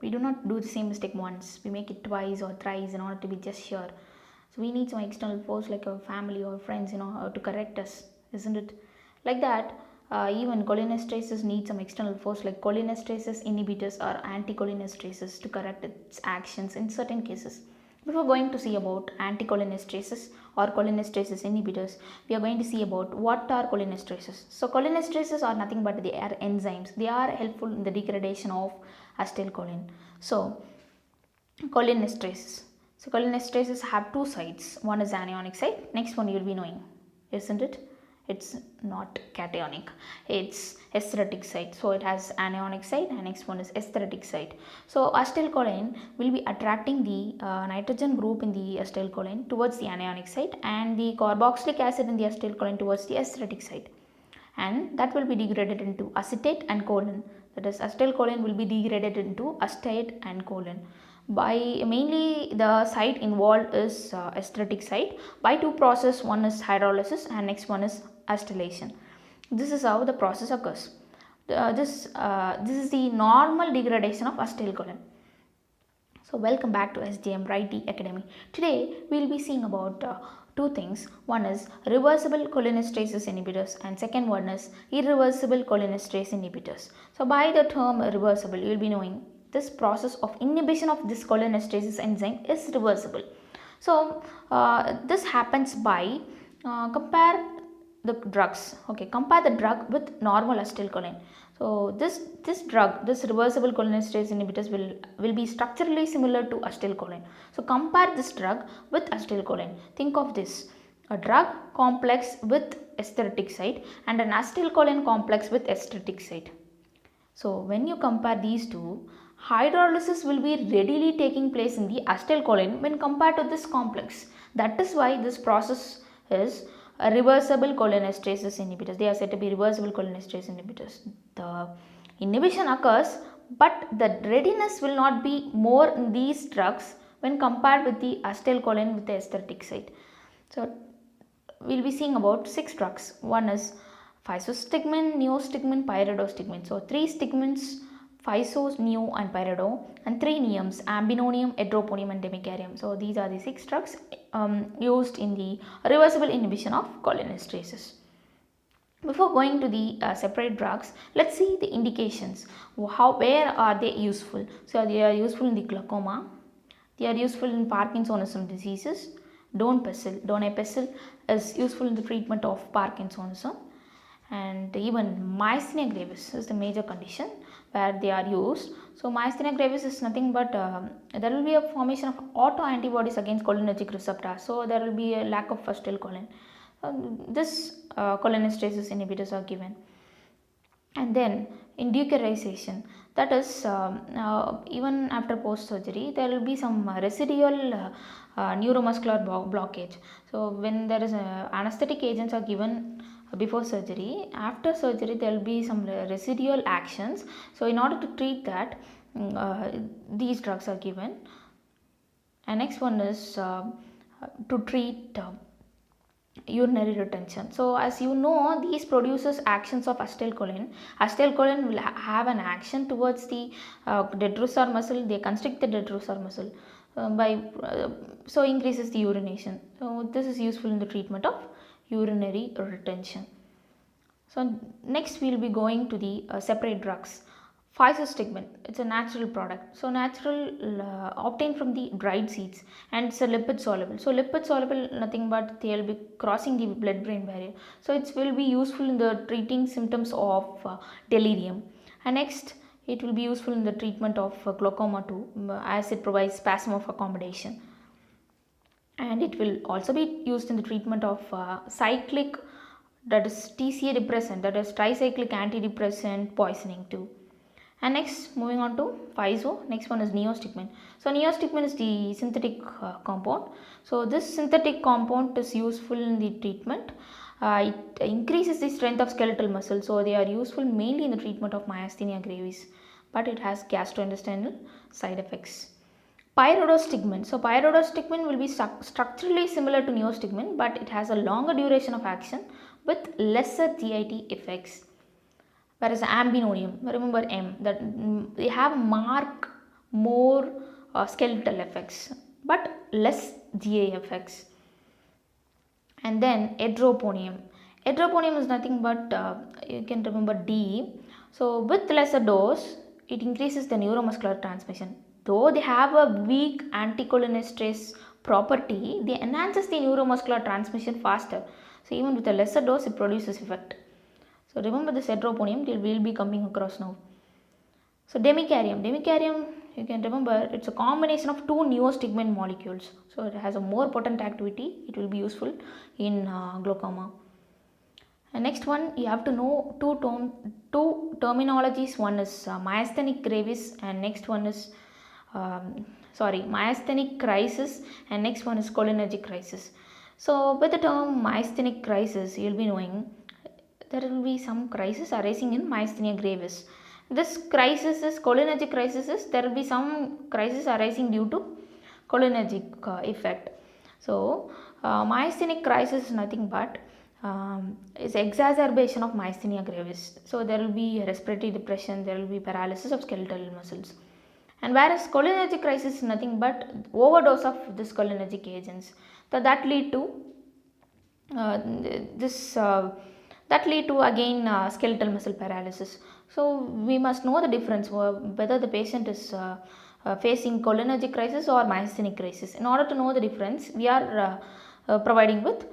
We do not do the same mistake once. We make it twice or thrice in order to be just sure. So we need some external force like our family or friends, to correct us, isn't it? Like that, even cholinesterases need some external force like cholinesterases inhibitors or anticholinesterases to correct its actions in certain cases. Before going to see about anticholinesterases or cholinesterases inhibitors, we are going to see about what are cholinesterases. So cholinesterases are nothing but they are enzymes. They are helpful in the degradation of acetylcholine. So cholinesterases. So cholinesterases have two sides. One is anionic side. Next one you will be knowing, isn't it? It's not cationic. It's acidic side. So it has anionic side and next one is acidic side. So acetylcholine will be attracting the nitrogen group in the acetylcholine towards the anionic side and the carboxylic acid in the acetylcholine towards the acidic side, and that will be degraded into acetate and choline. That is, acetylcholine will be degraded into acetate and choline. By mainly the site involved is acidic site. By two process, one is hydrolysis and next one is acetylation. This is how the process occurs. This is the normal degradation of acetylcholine. So welcome back to SJM Righty Academy. Today we will be seeing about two things. One is reversible cholinesterase inhibitors and second one is irreversible cholinesterase inhibitors. So by the term reversible, you will be knowing this process of inhibition of this cholinesterase enzyme is reversible. So this happens by compare the drugs. Okay, compare the drug with normal acetylcholine. So this drug, this reversible cholinesterase inhibitors will be structurally similar to acetylcholine. So compare this drug with acetylcholine. Think of this: a drug complex with aesthetic site and an acetylcholine complex with aesthetic site. So when you compare these two, hydrolysis will be readily taking place in the acetylcholine when compared to this complex. That is why this process is reversible cholinesterase inhibitors. They are said to be reversible cholinesterase inhibitors. The inhibition occurs, but the readiness will not be more in these drugs when compared with the acetylcholine with the aesthetic site. So we will be seeing about 6 drugs. One is physostigmine, neostigmine, pyridostigmine. So 3 stigmines, physos, neo and pyrido, and 3 neums, ambinonium, edroponium and demicarium. So these are the 6 drugs used in the reversible inhibition of cholinesterases. Before going to the separate drugs, let's see the indications. Where are they useful? So they are useful in the glaucoma. They are useful in Parkinsonism diseases. Donepezil is useful in the treatment of Parkinsonism, and even myasthenia gravis is the major condition where they are used. So myasthenia gravis is nothing but there will be a formation of autoantibodies against cholinergic receptors. So there will be a lack of acetylcholine. This cholinesterase inhibitors are given. And then in decurization, that is even after post surgery there will be some residual neuromuscular blockage. So when there is anesthetic agents are given before surgery, after surgery there will be some residual actions. So in order to treat that, these drugs are given. And next one is to treat urinary retention. So as you know, these produces actions of acetylcholine. Acetylcholine will have an action towards the detrusor muscle. They constrict the detrusor muscle so increases the urination. So this is useful in the treatment of urinary retention. So next we will be going to the separate drugs. Physostigmine, it's a natural product. So natural obtained from the dried seeds, and it's a lipid soluble. So lipid soluble nothing but they will be crossing the blood brain barrier. So it will be useful in the treating symptoms of delirium. And next it will be useful in the treatment of glaucoma too, as it provides spasm of accommodation. And it will also be used in the treatment of cyclic, that is TCA depressant, that is tricyclic antidepressant poisoning too. And next, moving on to physo, next one is neostigmine. So neostigmine is the synthetic compound. So this synthetic compound is useful in the treatment. It increases the strength of skeletal muscle. So they are useful mainly in the treatment of myasthenia gravis, but it has gastrointestinal side effects. Pyridostigmine. So pyridostigmine will be structurally similar to neostigmine, but it has a longer duration of action with lesser GIT effects. Whereas ambinonium, remember M, that they have more skeletal effects but less GI effects. And then edroponium. Edroponium is nothing but you can remember D. So with lesser dose, it increases the neuromuscular transmission. Though they have a weak anticholinesterase property, they enhances the neuromuscular transmission faster. So even with a lesser dose, it produces effect. So remember this edroponium, we will be coming across now. So demicarium, you can remember it's a combination of two neostigmine molecules. So it has a more potent activity. It will be useful in glaucoma. And next one, you have to know two terminologies. One is myasthenic gravis, and next one is myasthenic crisis, and next one is cholinergic crisis. So with the term myasthenic crisis, you will be knowing there will be some crisis arising in myasthenia gravis. This crisis is cholinergic crisis. There will be some crisis arising due to cholinergic effect. So myasthenic crisis is nothing but is exacerbation of myasthenia gravis. So there will be respiratory depression, there will be paralysis of skeletal muscles. And whereas cholinergic crisis is nothing but overdose of this cholinergic agents. So that lead to again skeletal muscle paralysis. So we must know the difference whether the patient is facing cholinergic crisis or myasthenic crisis. In order to know the difference, we are providing with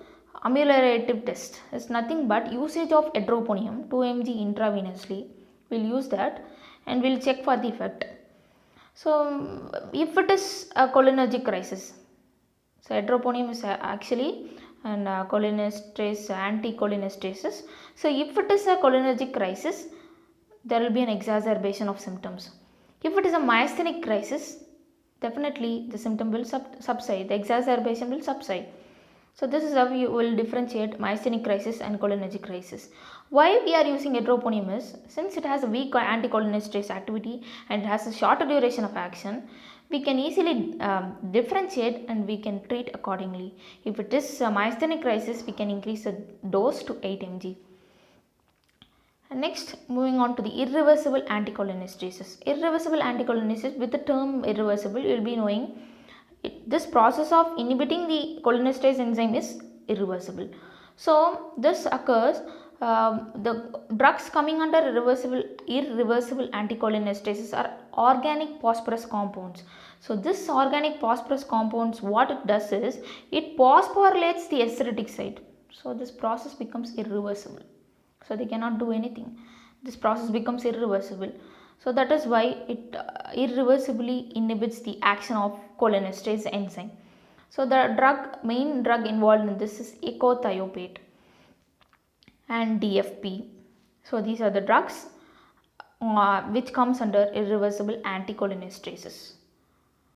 ameliorative test. It's nothing but usage of edroponium 2 mg intravenously. We'll use that and we'll check for the effect. So if it is a cholinergic crisis, so edroponium is actually an cholinesterase, anticholinesterases. So if it is a cholinergic crisis, there will be an exacerbation of symptoms. If it is a myasthenic crisis, definitely the symptom will subside, the exacerbation will subside. So this is how you will differentiate myasthenic crisis and cholinergic crisis. Why we are using edroponium is, since it has a weak anticholinesterase activity and it has a shorter duration of action, we can easily differentiate and we can treat accordingly. If it is a myasthenic crisis, we can increase the dose to 8 mg. And next, moving on to the irreversible anticholinesterases. Irreversible anticholinesterase, with the term irreversible, you will be knowing this process of inhibiting the cholinesterase enzyme is irreversible. So this occurs, the drugs coming under irreversible anticholinesterases are organic phosphorus compounds. So this organic phosphorus compounds, what it does is, it phosphorylates the acidic site. So this process becomes irreversible. So they cannot do anything. This process becomes irreversible. So that is why it irreversibly inhibits the action of cholinesterase enzyme. So the main drug involved in this is ecothiopate and DFP. So these are the drugs which comes under irreversible anticholinesterases.